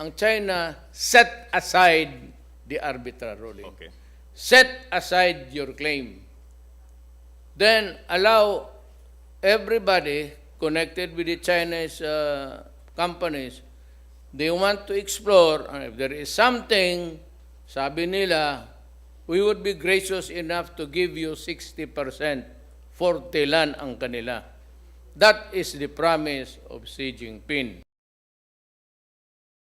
ang China set aside the arbitral ruling. Okay. Set aside your claim. Then allow everybody connected with the Chinese companies, they want to explore, if there is something, sabi nila, we would be gracious enough to give you 60%, 40 lang ang kanila. That is the promise of Xi Jinping.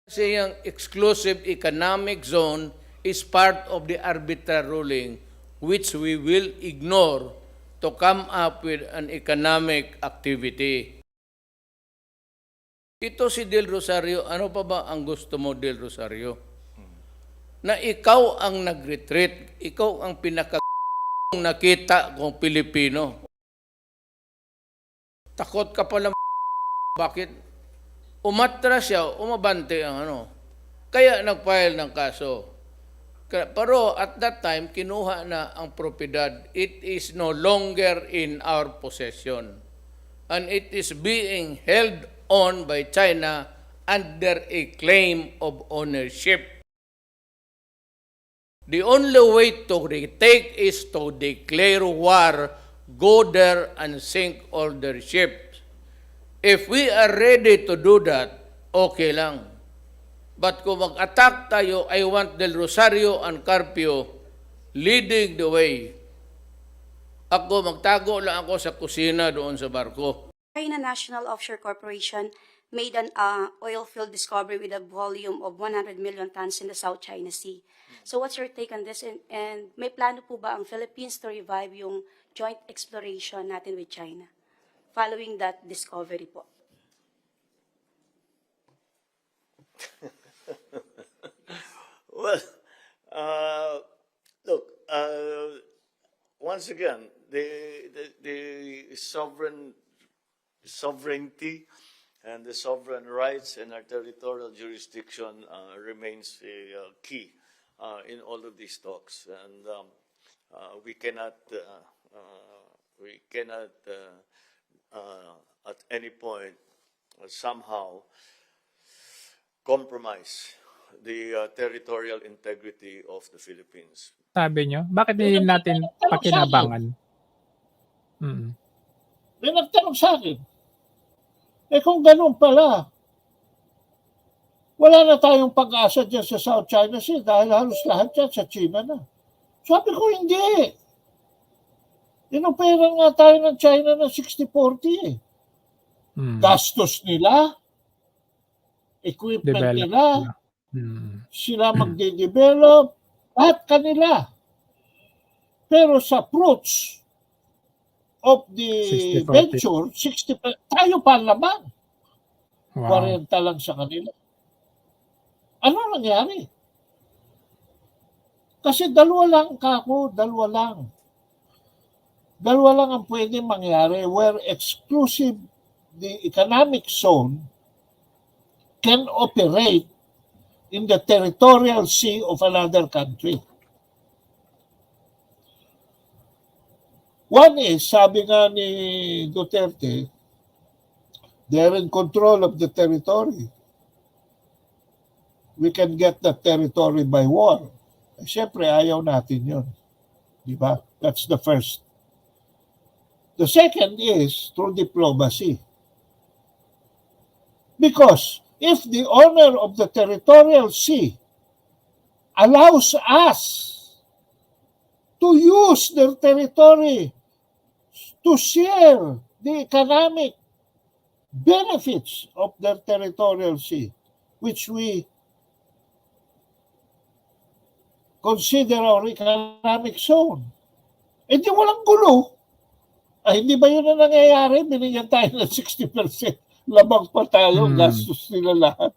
Kasi yung exclusive economic zone is part of the arbitral ruling which we will ignore to come up with an economic activity. Ito si Del Rosario, ano pa ba ang gusto mo, Del Rosario? Na ikaw ang nag-retreat, ikaw ang nakita kong Pilipino. Takot ka pala, bakit? Umatras siya, umabante ang ano. Kaya nag-file ng kaso. Pero at that time, kinuha na ang propiedad. It is no longer in our possession. And it is being held on by China under a claim of ownership. The only way to retake is to declare war, go there and sink all their ships. If we are ready to do that, okay lang. But kung mag-attack tayo, I want Del Rosario and Carpio leading the way. Ako, magtago lang ako sa kusina doon sa barko. China National Offshore Corporation made an oil field discovery with a volume of 100 million tons in the South China Sea. So what's your take on this? And may plano po ba ang Philippines to revive yung joint exploration natin with China following that discovery po? Well, look, once again, the sovereignty and the sovereign rights in our territorial jurisdiction remains key in all of these talks, and we cannot at any point somehow compromise the territorial integrity of the Philippines. Sabi nyo, bakit hindi natin pakinabangan? May nagtanong sa akin, kung ganun pala, wala na tayong pag-asa dyan sa South China Sea dahil halos lahat dyan sa China na. Sabi ko, hindi. Inopera nga tayo ng China ng 60-40 eh. Gastos nila, equipment nila, sila magde-develop, lahat kanila. Pero sa fruits of the 60-40. venture, 60%, tayo pa laban. Wow. 40 lang sa kanila. Ano nangyari? Kasi dalawa lang dalawa lang. Dalawa lang ang pwede mangyari where exclusive the economic zone can operate in the territorial sea of another country. One is, sabi nga ni Duterte, they're in control of the territory. We can get that territory by war. Siyempre, ayaw natin yun. Diba? That's the first. The second is through diplomacy. Because if the owner of the territorial sea allows us to use their territory to share the economic benefits of their territorial sea, which we consider our economic zone, di walang gulo. Ay, hindi ba yun na nangyayari? Binigyan tayo ng 60%. Labang pa tayo, gastos nila lahat.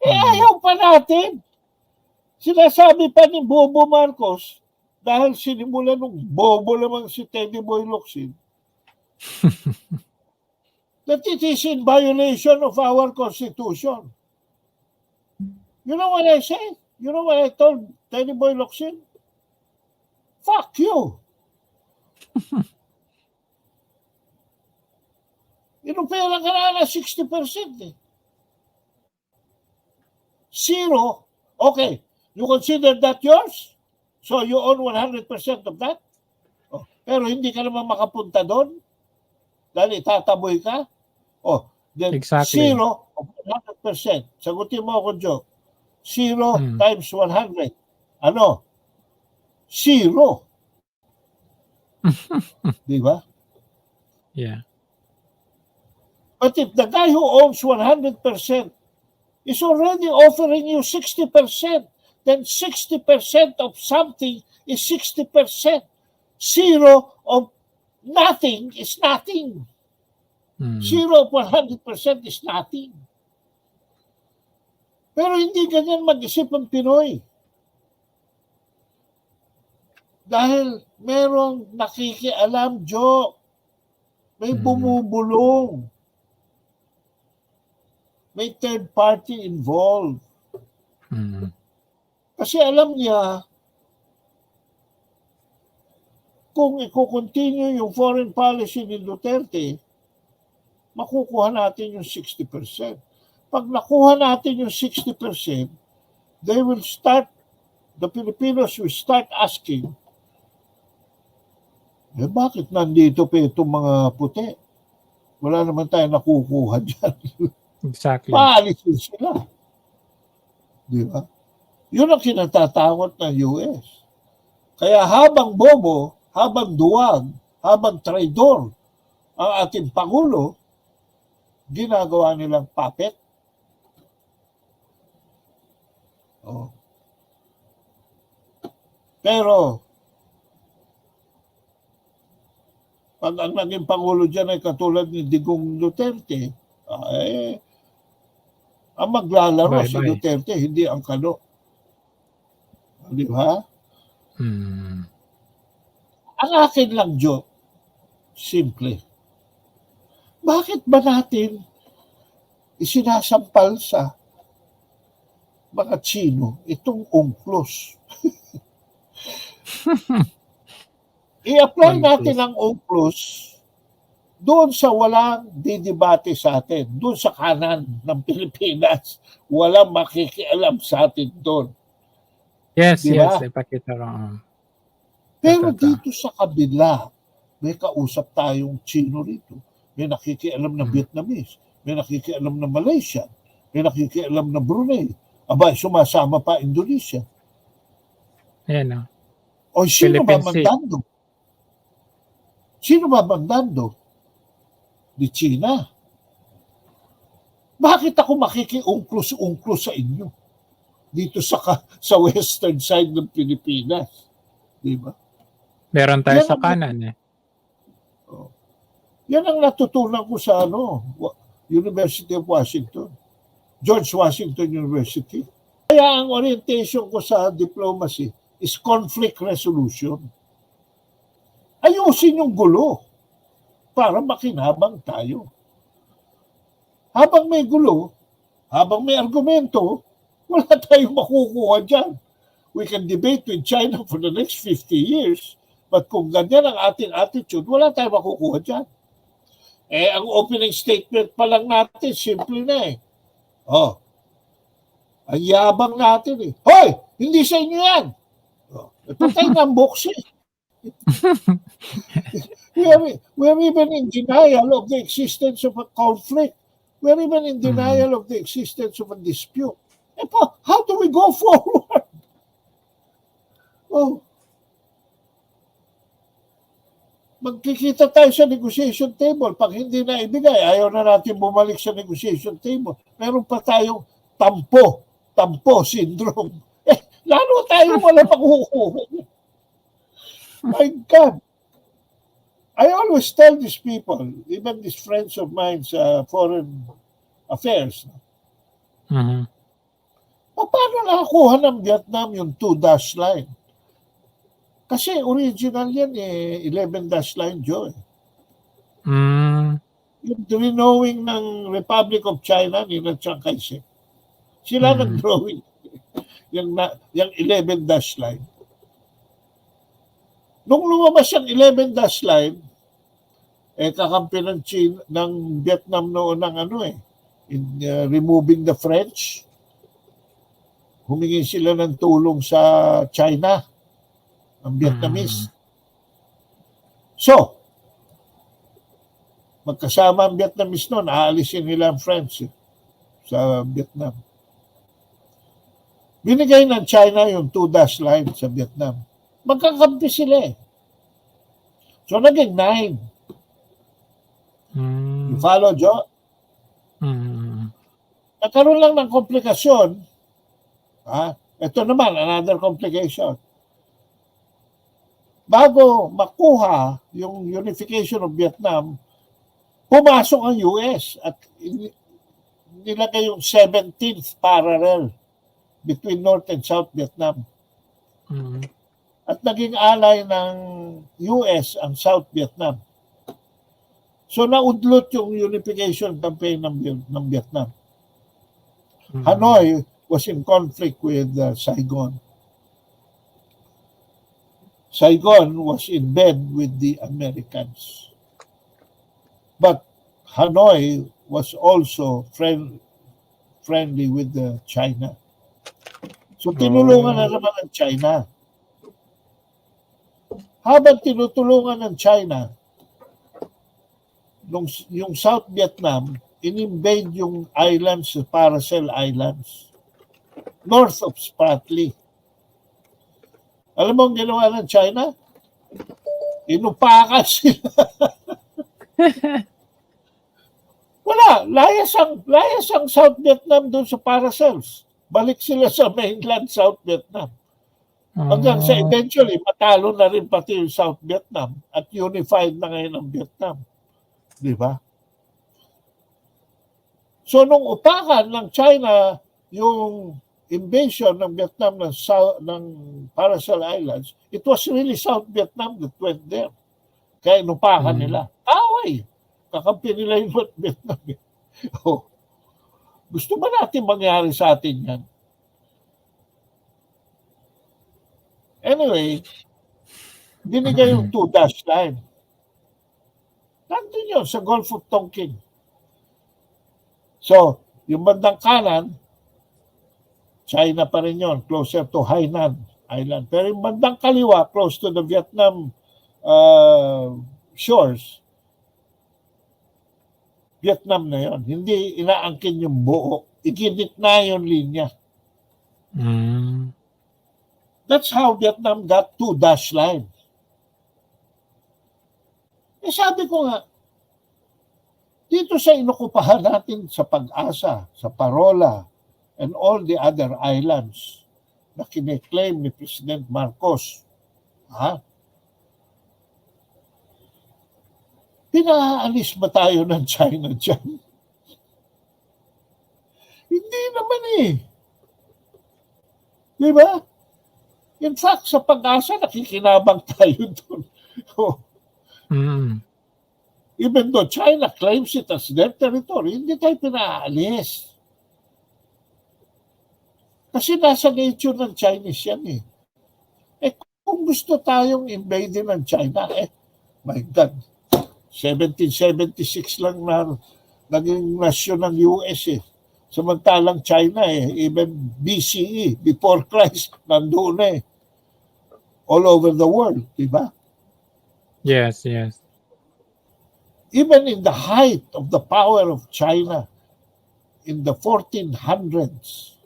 Ayaw pa natin. Sinasabi pa ni Bobo Marcos, dahil sinimula nung bobo lamang si Teddy Boy Locsin, that it is in violation of our Constitution. You know what I said? You know what I told Teddy Boy Locsin? Fuck you. Inopera ka na 60% eh. Zero. Okay. You consider that yours? So you own 100% of that? Oh, pero hindi ka naman makapunta doon dahil itataboy ka? Oh, then Exactly. zero of 100%. Sagutin mo ako, Joe. Zero Mm. times 100. Ano? Zero. Di ba? Yeah. But if the guy who owns 100% is already offering you 60%, then 60% of something is 60%. Zero of nothing is nothing. Mm. Zero of 100% is nothing. Pero hindi ganyan mag-isip ang Pinoy. Dahil merong nakikialam, Joe. May bumubulong. May third party involved. Mm. Kasi alam niya, kung i-continue yung foreign policy ni Duterte, makukuha natin yung 60%. Pag nakuha natin yung 60%, the Filipinos will start asking, bakit nandito pa itong mga puti? Wala naman tayo nakukuha dyan. Exactly. Paalisin sila. Di ba? Yun ang kinatatakot ng US. Kaya habang bobo, habang duwag, habang traidor ang ating Pangulo, ginagawa nilang puppet. Oh. Pero, pag ang naging Pangulo dyan ay katulad ni Digong Duterte, ang maglalaro si Bye-bye. Duterte, hindi ang Kano. Di ba? Mm. Ang akin lang, Joe, simple. Bakit ba natin isinasampal sa mga Chino itong UNCLOS? I-apply natin ang UNCLOS doon sa walang didibate sa atin, doon sa kanan ng Pilipinas. Walang makikialam sa atin doon. Yes, Diba? yes. Ipakita ko. Pero Totoo. dito sa kabila, may kausap tayong Chino rito. May nakikialam na Vietnamese. May nakikialam na Malaysia. May nakikialam na Brunei. Aba, sumasama pa Indonesia. Ayan, O sino ba Philippine Sea. mandando? Sino ba mandando? Di China. Bakit ako makikiungklos sa inyo? Dito sa western side ng Pilipinas. Di ba? Meron tayo Yan sa ang- kanan Yan ang natutunan ko sa University of Washington. George Washington University. Kaya ang orientation ko sa diplomacy is conflict resolution. Ayusin yung gulo para makinabang tayo. Habang may gulo, habang may argumento, wala tayong makukuha dyan. We can debate with China for the next 50 years, but kung ganyan ang ating attitude, wala tayong makukuha dyan. Ang opening statement pa lang natin, simple na eh. Ang yabang natin eh. Hoy! Hindi sa inyo yan! Patay ng box eh. We're even in denial of the existence of a conflict. We're even in denial of the existence of a dispute. How do we go forward? Magkikita tayo sa negotiation table. Pag hindi na ibigay, ayaw na natin bumalik sa negotiation table. Meron pa tayong tampo syndrome. Lalo tayo wala makukuha. My God. I always tell these people, even these friends of mine sa foreign affairs, paano nakakuha ng Vietnam yung 2-dash line? Kasi original yan 11-dash line, Joe. Yung drawing ng Republic of China ni Chiang Kai-shek. Sila nag-drawing yung 11-dash line. Nung lumabas yung 11-dash line, kakampi ng China, ng Vietnam noon ng in removing the French. humingi sila ng tulong sa China, ang Vietnamese. So, magkasama ang Vietnamese noon, aalisin nila ang French sa Vietnam. Binigay ng China yung 2-dash line sa Vietnam. Magkakampi sila eh. So, naging 9. You follow, Joe? Nagkaroon lang ng komplikasyon. Ito naman, another complication. Bago makuha yung unification of Vietnam, pumasok ang US at nilagay yung 17th parallel between North and South Vietnam. At naging alay ng US ang South Vietnam. So naudlot yung unification campaign ng Vietnam. Hanoi was in conflict with Saigon. Saigon was in bed with the Americans. But Hanoi was also friendly with China. So tinulungan na naman ng China. Habang tinutulungan ng China, yung South Vietnam, in-invade yung islands, Paracel Islands, north of Spratly. Alam mo ang ginawa ng China? Inupakan sila. Wala, layas ang South Vietnam doon sa Paracels. Balik sila sa mainland South Vietnam. Hanggang sa eventually, matalo na rin pati yung South Vietnam at unified na ngayon ang Vietnam. Di ba? So, nung upakan ng China yung invasion ng Vietnam ng Paracel Islands, it was really South Vietnam that went there. Kaya inupakan nila. Away! Kakampi nila yung North Vietnam. Oh. Gusto ba natin mangyari sa atin yan? Anyway, binigay yung 2-dash line. Nandun yun sa Gulf of Tonkin. So, yung bandang kanan, China pa rin yun, closer to Hainan Island. Pero yung bandang kaliwa, close to the Vietnam shores, Vietnam na yun. Hindi inaangkin yung buo. Iginit na yung linya. That's how Vietnam got 2-dash line. Eh sabi ko nga, dito sa inukupahan natin sa Pag-asa, sa Parola, and all the other islands na kine-claim ni President Marcos, pinaalis ba tayo ng China dyan? Hindi naman eh. Di ba? In fact, sa Pag-asa, nakikinabang tayo doon. Even though China claims it as their territory, hindi tayo pinaalis. Kasi nasa nature ng Chinese yan eh. Eh kung gusto tayong invade ng China, my God, 1776 lang na naging nasyon ng US eh. Samantalang China even BCE, before Christ, nandoon eh. All over the world, di ba? Yes, yes. Even in the height of the power of China, in the 1400s,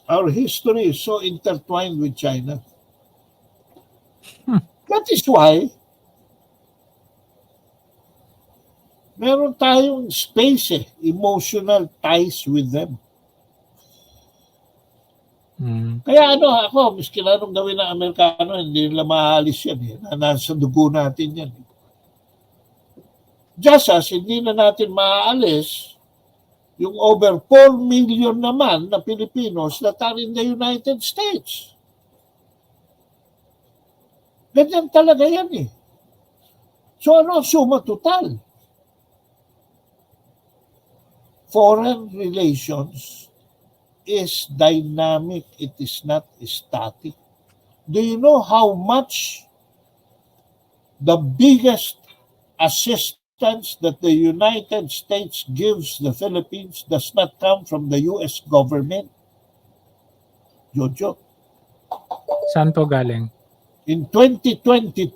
our history is so intertwined with China. That is why meron tayong space emotional ties with them. Kaya ako, miskin anong gawin ng Amerikano, hindi nila maalis yan nasa dugo natin yan. Just as hindi na natin maaalis yung over 4 million naman na Filipinos that are in the United States. Ganyan talaga yan eh. So ano ang suma total? Foreign relations is dynamic. It is not static. Do you know how much the biggest assistance that the United States gives the Philippines does not come from the U.S. government? Jojo. Saan po galing? In 2022,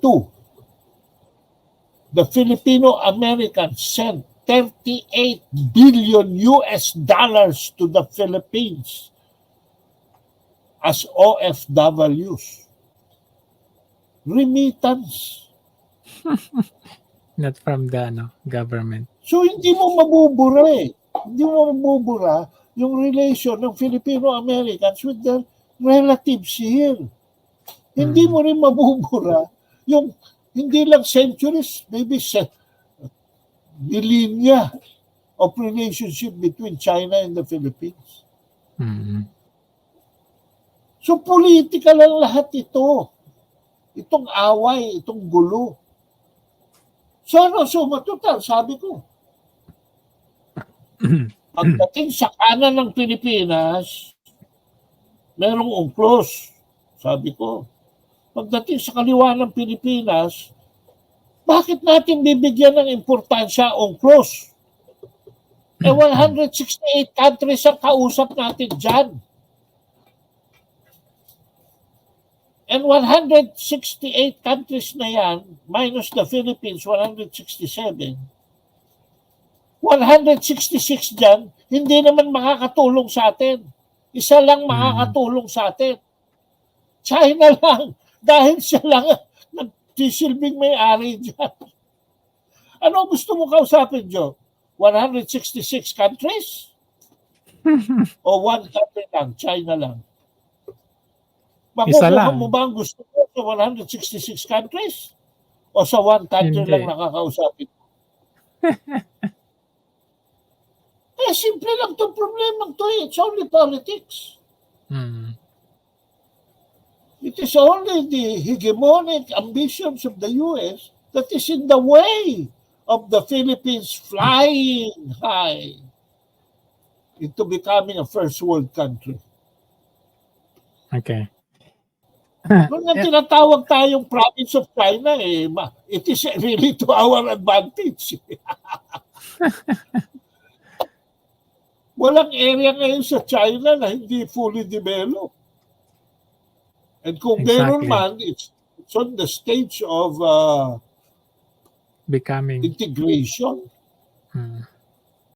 the Filipino-Americans sent 38 billion US dollars to the Philippines as OFWs. Remittance. Not from the government. So hindi mo mabubura eh. Hindi mo mabubura yung relation ng Filipino-Americans with their relatives here. Hindi mo rin mabubura yung hindi lang centuries, maybe millennia of relationship between China and the Philippines. So political lang lahat ito. Itong away, itong gulo. So suma total, sabi ko. Pagdating sa kanan ng Pilipinas, merong UNCLOS, sabi ko. Pagdating sa kaliwa ng Pilipinas, bakit natin bibigyan ng importansya UNCLOS? 168 countries ang kausap natin dyan. And 168 countries na yan, minus the Philippines, 167, 166 dyan, hindi naman makakatulong sa atin. Isa lang makakatulong sa atin. China lang. Dahil siya lang nagsisilbing may-ari dyan. Ano gusto mo kausapin, Joe? 166 countries? O one country lang, China lang? Isa Makukuha lang. mo ba ang gusto mo sa 166 countries? O sa one country Hindi. lang nakakausapin? Simple lang itong problema to eh. It's only politics. It is only the hegemonic ambitions of the U.S. that is in the way of the Philippines flying high into becoming a first world country. Okay. Kung nga tinatawag tayong province of China, it is really to our advantage. Walang area ngayon sa China na hindi fully developed. And kung meron man, it's on the stage of Becoming. integration.